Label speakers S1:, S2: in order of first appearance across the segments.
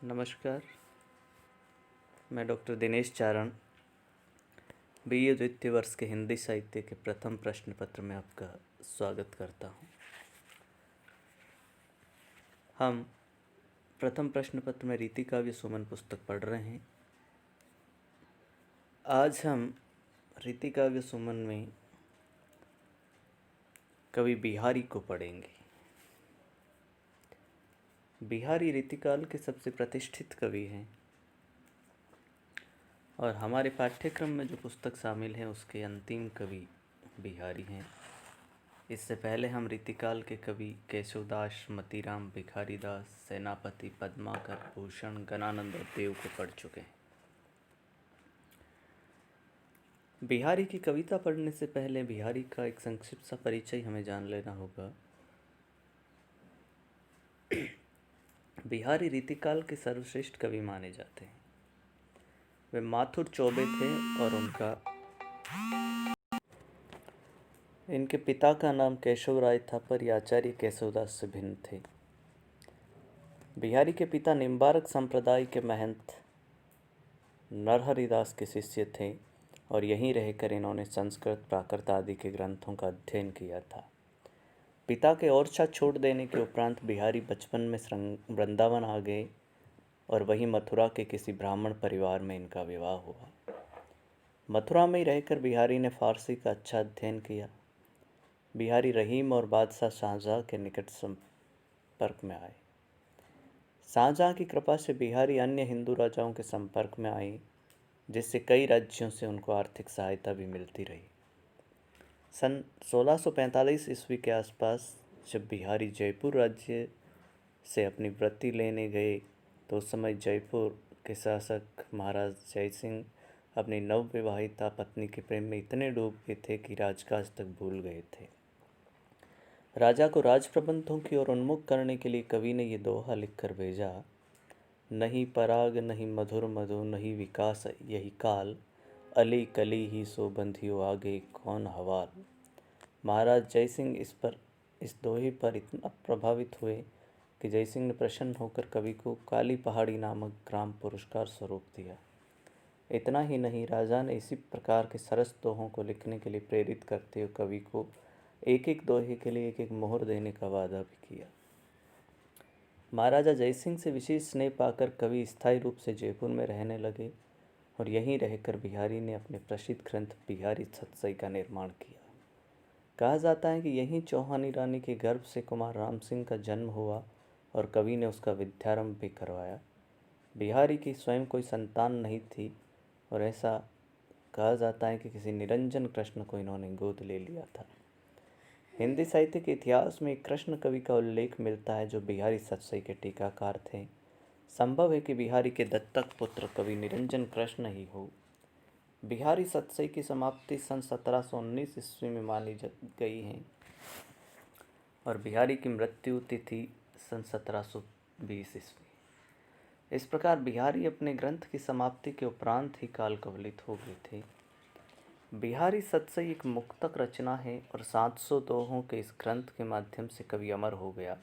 S1: नमस्कार। मैं डॉक्टर दिनेश चारण बीए द्वितीय वर्ष के हिंदी साहित्य के प्रथम प्रश्न पत्र में आपका स्वागत करता हूँ। हम प्रथम प्रश्न पत्र में रीति काव्य सुमन पुस्तक पढ़ रहे हैं। आज हम रीति काव्य सुमन में कवि बिहारी को पढ़ेंगे। बिहारी रीतिकाल के सबसे प्रतिष्ठित कवि हैं और हमारे पाठ्यक्रम में जो पुस्तक शामिल है उसके अंतिम कवि बिहारी हैं। इससे पहले हम रीतिकाल के कवि केशवदास, मतीराम, भिखारीदास, सेनापति, पद्माकर, भूषण, गणानंद और देव को पढ़ चुके हैं। बिहारी की कविता पढ़ने से पहले बिहारी का एक संक्षिप्त सा परिचय हमें जान लेना होगा। बिहारी रीतिकाल के सर्वश्रेष्ठ कवि माने जाते हैं। वे माथुर चौबे थे और इनके पिता का नाम केशव राय था, पर ये आचार्य केशवदास से भिन्न थे। बिहारी के पिता निम्बारक संप्रदाय के महंत नरहरिदास के शिष्य थे और यहीं रहकर इन्होंने संस्कृत, प्राकृत आदि के ग्रंथों का अध्ययन किया था। पिता के ओरछा छोड़ देने के उपरांत बिहारी बचपन में वृंदावन आ गए और वहीं मथुरा के किसी ब्राह्मण परिवार में इनका विवाह हुआ। मथुरा में ही रहकर बिहारी ने फारसी का अच्छा अध्ययन किया। बिहारी रहीम और बादशाह शाहजहाँ के निकट संपर्क में आए। शाहजहाँ की कृपा से बिहारी अन्य हिंदू राजाओं के संपर्क में आए, जिससे कई राज्यों से उनको आर्थिक सहायता भी मिलती रही। सन 1645 ईस्वी के आसपास जब बिहारी जयपुर राज्य से अपनी वृत्ति लेने गए तो उस समय जयपुर के शासक महाराज जयसिंह अपनी नवविवाहिता पत्नी के प्रेम में इतने डूब गए थे कि राजकाज तक भूल गए थे। राजा को राज प्रबंधों की ओर उन्मुख करने के लिए कवि ने ये दोहा लिखकर भेजा, नहीं पराग नहीं मधुर मधु नहीं विकास यही काल, अली कली ही सो बंधियो आगे कौन हवाल। महाराज जयसिंह इस दोहे पर इतना प्रभावित हुए कि जयसिंह ने प्रसन्न होकर कवि को काली पहाड़ी नामक ग्राम पुरस्कार स्वरूप दिया। इतना ही नहीं, राजा ने इसी प्रकार के सरस दोहों को लिखने के लिए प्रेरित करते हुए कवि को एक एक दोहे के लिए एक एक मोहर देने का वादा भी किया। महाराजा जयसिंह से विशेष स्नेह पाकर कवि स्थायी रूप से जयपुर में रहने लगे और यहीं रहकर बिहारी ने अपने प्रसिद्ध ग्रंथ बिहारी सतसई का निर्माण किया। कहा जाता है कि यहीं चौहानी रानी के गर्भ से कुमार राम सिंह का जन्म हुआ और कवि ने उसका विद्यारंभ भी करवाया। बिहारी की स्वयं कोई संतान नहीं थी और ऐसा कहा जाता है कि किसी निरंजन कृष्ण को इन्होंने गोद ले लिया था। हिंदी साहित्य के इतिहास में एक कृष्ण कवि का उल्लेख मिलता है जो बिहारी सतसई के टीकाकार थे। संभव है कि बिहारी के दत्तक पुत्र कवि निरंजन कृष्ण ही हो। बिहारी सतसई की समाप्ति सन 1719 ईस्वी में मानी गई है और बिहारी की मृत्यु तिथि सन 1720 ईस्वी। इस प्रकार बिहारी अपने ग्रंथ की समाप्ति के उपरांत ही काल कवलित हो गए थे। बिहारी सतसई एक मुक्तक रचना है और 700 दोहों के इस ग्रंथ के माध्यम से कवि अमर हो गया।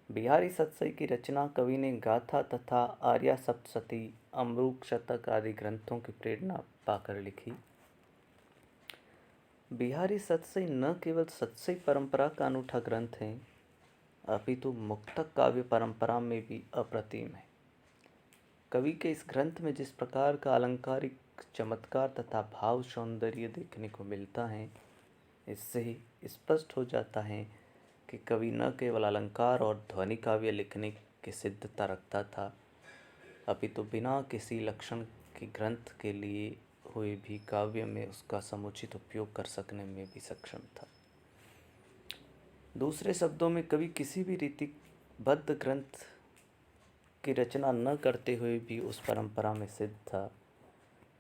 S1: बिहारी सतसई की रचना कवि ने गाथा तथा आर्या सप्तशती, अमरूक शतक आदि ग्रंथों की प्रेरणा पाकर लिखी। बिहारी सतसई न केवल सतसई परंपरा का अनूठा ग्रंथ है, अपितु मुक्तक काव्य परंपरा में भी अप्रतिम है। कवि के इस ग्रंथ में जिस प्रकार का अलंकारिक चमत्कार तथा भाव सौंदर्य देखने को मिलता है, इससे ही स्पष्ट हो जाता है कि कवि न केवल अलंकार और ध्वनि काव्य लिखने की सिद्धता रखता था, अपितु बिना किसी लक्षण के ग्रंथ के लिए हुए भी काव्य में उसका समुचित उपयोग कर सकने में भी सक्षम था। दूसरे शब्दों में कवि किसी भी रीतिबद्ध ग्रंथ की रचना न करते हुए भी उस परंपरा में सिद्ध था।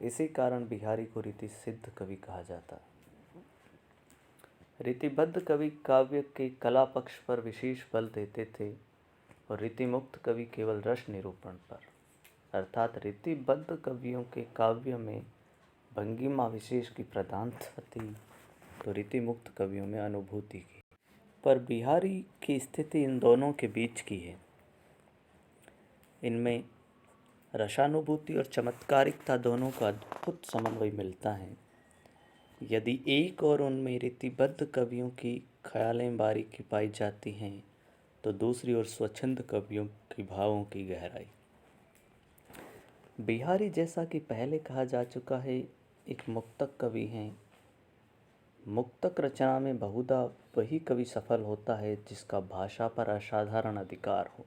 S1: इसी कारण बिहारी को रीति सिद्ध कवि कहा जाता। रीतिबद्ध कवि काव्य के कला पक्ष पर विशेष बल देते थे और रीतिमुक्त कवि केवल रस निरूपण पर, अर्थात रीतिबद्ध कवियों के काव्य में भंगिमा विशेष की प्रधानता थी तो रीतिमुक्त कवियों में अनुभूति की। पर बिहारी की स्थिति इन दोनों के बीच की है। इनमें रसानुभूति और चमत्कारिकता दोनों का अद्भुत समन्वय मिलता है। यदि एक और उनमें रीतिबद्ध कवियों की ख्यालें बारीकी पाई जाती हैं, तो दूसरी ओर स्वच्छंद कवियों की भावों की गहराई। बिहारी, जैसा कि पहले कहा जा चुका है, एक मुक्तक कवि हैं। मुक्तक रचना में बहुधा वही कवि सफल होता है जिसका भाषा पर असाधारण अधिकार हो।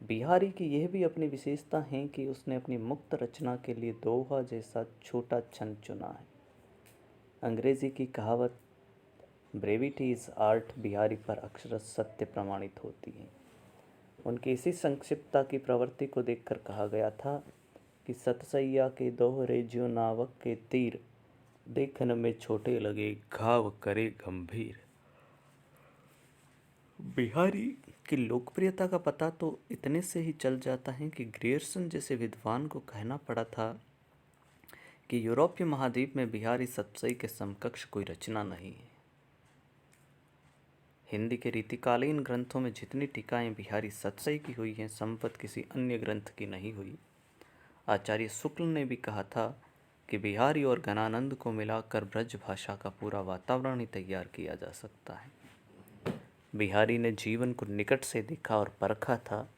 S1: बिहारी की यह भी अपनी विशेषता है कि उसने अपनी मुक्त रचना के लिए दोहा जैसा छोटा छंद चुना है। अंग्रेजी की कहावत ब्रेविटी इज आर्ट बिहारी पर अक्षरशः सत्य प्रमाणित होती है। उनकी इसी संक्षिप्तता की प्रवृत्ति को देखकर कहा गया था कि सतसैया के दोहरे ज्यों नावक के तीर, देखन में छोटे लगे घाव करे गंभीर। बिहारी की लोकप्रियता का पता तो इतने से ही चल जाता है कि ग्रियर्सन जैसे विद्वान को कहना पड़ा था कि यूरोपीय महाद्वीप में बिहारी सतसई के समकक्ष कोई रचना नहीं है। हिंदी के रीतिकालीन ग्रंथों में जितनी टीकाएं बिहारी सतसई की हुई हैं, संभवतः किसी अन्य ग्रंथ की नहीं हुई। आचार्य शुक्ल ने भी कहा था कि बिहारी और गणानंद को मिलाकर ब्रज भाषा का पूरा वातावरण ही तैयार किया जा सकता है। बिहारी ने जीवन को निकट से देखा और परखा था।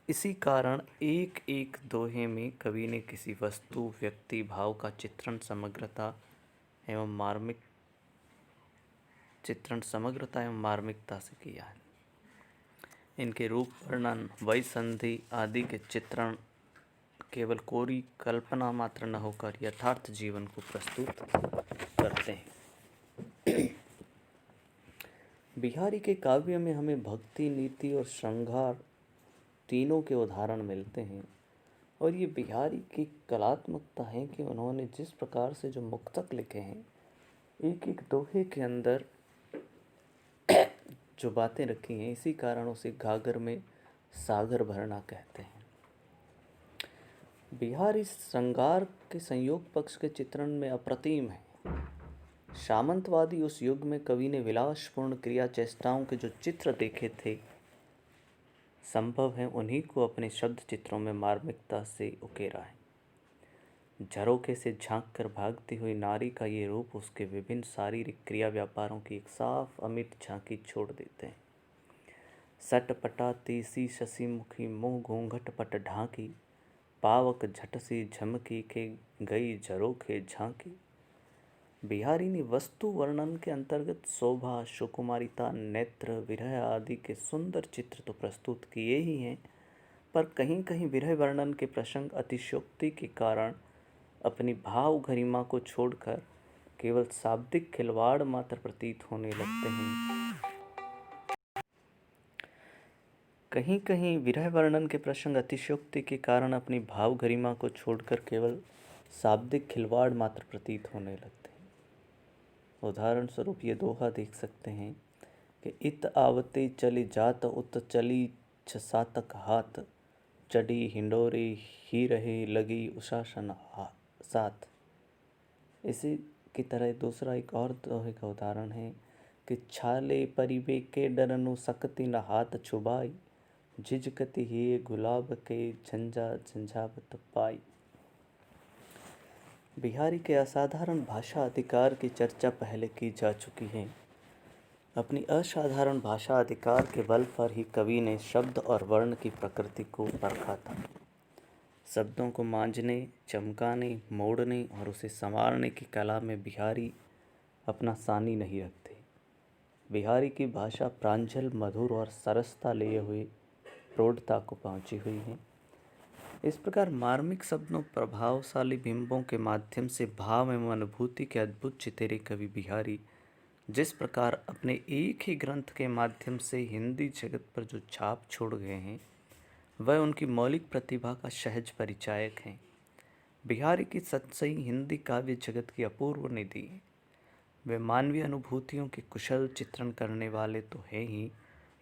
S1: इसी कारण एक एक दोहे में कवि ने किसी वस्तु, व्यक्ति, भाव का चित्रण समग्रता एवं मार्मिकता से किया है। इनके रूप वर्णन, वय संधि आदि के चित्रण केवल कोरी कल्पना मात्र न होकर यथार्थ जीवन को प्रस्तुत करते हैं। बिहारी के काव्य में हमें भक्ति, नीति और श्रृंगार तीनों के उदाहरण मिलते हैं। और ये बिहारी की कलात्मकता है कि उन्होंने जिस प्रकार से जो मुक्तक लिखे हैं, एक एक दोहे के अंदर जो बातें रखी हैं, इसी कारण उसे गागर में सागर भरना कहते हैं। बिहारी श्रृंगार के संयोग पक्ष के चित्रण में अप्रतिम है। सामंतवादी उस युग में कवि ने विलासपूर्ण क्रिया चेष्टाओं के जो चित्र देखे थे, संभव है उन्हीं को अपने शब्द चित्रों में मार्मिकता से उकेरा है। झरोखे से झांक कर भागती हुई नारी का ये रूप उसके विभिन्न शारीरिक क्रिया व्यापारों की एक साफ अमिट झांकी छोड़ देते हैं। सटपटाती सी शशिमुखी मुँह घूंघट पट ढांकी, पावक झट सी झमकी के गई झरोखे झांकी। बिहारी ने वस्तु वर्णन के अंतर्गत शोभा, सुकुमारिता, नेत्र, विरह आदि के सुंदर चित्र तो प्रस्तुत किए ही हैं, पर कहीं कहीं विरह वर्णन के प्रसंग अतिशयोक्ति के कारण अपनी भाव गरिमा को छोड़कर केवल शाब्दिक खिलवाड़ मात्र प्रतीत होने लगते हैं। कहीं कहीं विरह वर्णन के प्रसंग अतिशयोक्ति के कारण अपनी भाव गरिमा को छोड़कर केवल शाब्दिक खिलवाड़ मात्र प्रतीत होने लगते हैं। उदाहरण स्वरूप ये दोहा देख सकते हैं कि इत आवते चली जात उत चली छसातक हाथ, चढ़ी हिंडोरे ही रहे लगी उषासन साथ। इसी की तरह दूसरा एक और दोहे का उदाहरण है कि छाले परिवे के डरनु सकती न हाथ छुबाई, झिझकती ही गुलाब के झंझा झंझावत पाई। बिहारी के असाधारण भाषा अधिकार की चर्चा पहले की जा चुकी है। अपनी असाधारण भाषा अधिकार के बल पर ही कवि ने शब्द और वर्ण की प्रकृति को परखा था। शब्दों को मांझने, चमकाने, मोड़ने और उसे संवारने की कला में बिहारी अपना सानी नहीं रखते। बिहारी की भाषा प्रांजल, मधुर और सरसता लिए हुए प्रौढ़ता को पहुंची हुई है। इस प्रकार मार्मिक शब्दों, प्रभावशाली बिंबों के माध्यम से भाव एवं अनुभूति के अद्भुत चितेरे कवि बिहारी जिस प्रकार अपने एक ही ग्रंथ के माध्यम से हिंदी जगत पर जो छाप छोड़ गए हैं, वह उनकी मौलिक प्रतिभा का सहज परिचायक हैं। बिहारी की सतसई हिंदी काव्य जगत की अपूर्व निधि है। वे मानवीय अनुभूतियों के कुशल चित्रण करने वाले तो हैं ही,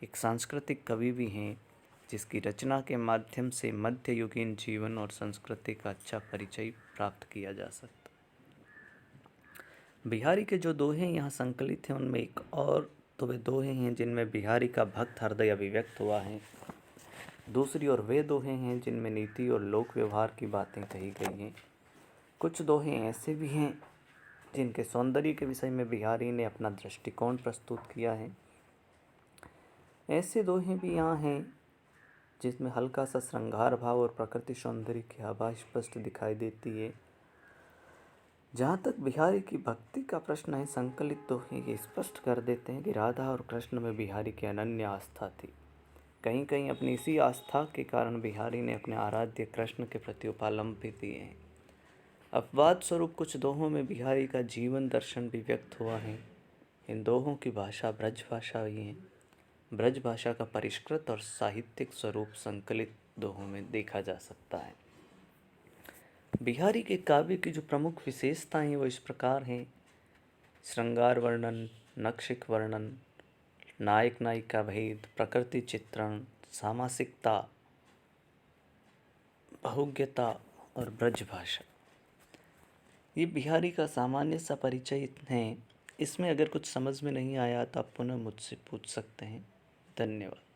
S1: एक सांस्कृतिक कवि भी हैं जिसकी रचना के माध्यम से मध्ययुगीन जीवन और संस्कृति का अच्छा परिचय प्राप्त किया जा सकता। बिहारी के जो दोहे यहाँ संकलित हैं, उनमें एक और तो वे दोहे हैं जिनमें बिहारी का भक्त हृदय अभिव्यक्त हुआ है। दूसरी ओर वे दोहे हैं जिनमें नीति और लोक व्यवहार की बातें कही गई हैं। कुछ दोहे ऐसे भी हैं जिनके सौंदर्य के विषय में बिहारी ने अपना दृष्टिकोण प्रस्तुत किया है। ऐसे दोहे भी यहाँ हैं जिसमें हल्का सा श्रृंगार भाव और प्रकृति सौंदर्य की आभा स्पष्ट दिखाई देती है। जहाँ तक बिहारी की भक्ति का प्रश्न है, संकलित दोहे ये स्पष्ट कर देते हैं कि राधा और कृष्ण में बिहारी की अनन्य आस्था थी। कहीं कहीं अपनी इसी आस्था के कारण बिहारी ने अपने आराध्य कृष्ण के प्रति उपालंब भी दिए हैं। अपवाद स्वरूप कुछ दोहों में बिहारी का जीवन दर्शन भी व्यक्त हुआ है। इन दोहों की भाषा ब्रज भाषा ही है। ब्रज भाषा का परिष्कृत और साहित्यिक स्वरूप संकलित दोहों में देखा जा सकता है। बिहारी के काव्य की जो प्रमुख विशेषताएं हैं वो इस प्रकार हैं: श्रृंगार वर्णन, नक्षिक वर्णन, नायक नायिका भेद, प्रकृति चित्रण, सामासिकता, बहुज्ञता और ब्रज भाषा। ये बिहारी का सामान्य सा परिचय है। इसमें अगर कुछ समझ में नहीं आया तो आप पुनः मुझसे पूछ सकते हैं। धन्यवाद।